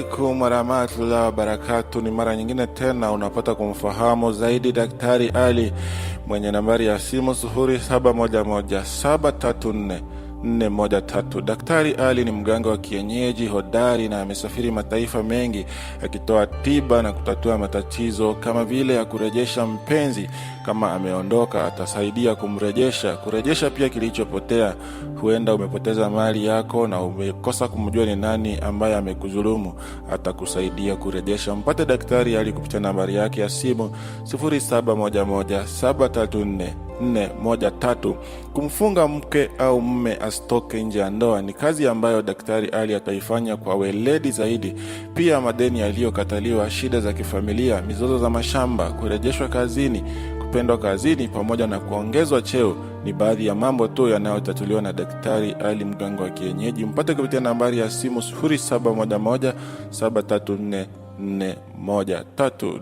alaikum warahmatullahi wabarakatuh. Ni mara nyingine tena unapata kumfahamu zaidi Daktari Ali mwenye nambari ya simu 0711734413. Daktari Ali ni mganga wa kienyeji hodari na amesafiri mataifa mengi akitoa tiba na kutatua matatizo kama vile ya kurejesha mpenzi. Kama ameondoka atasaidia kurejesha pia kilichopotea. Huenda umepoteza mali yako na umekosa kumjua ni nani ambaye amekudhulumu, atakusaidia kurejesha. Mpate Daktari Ali kupitia nambari yake ya simu 0711734413. Kumfunga mke au mume asitoke nje ya ndoa ni kazi ambayo Daktari Ali ataifanya kwa weledi zaidi. Pia madeni yaliyokataliwa, shida za kifamilia, mizozo za mashamba, kurejeshwa kazini, kupendwa kazini pamoja na kuongezwa cheo ni baadhi ya mambo tu yanayotatuliwa na Daktari Ali mganga wa kienyeji. Mpate kupitia nambari ya simu 0711734413.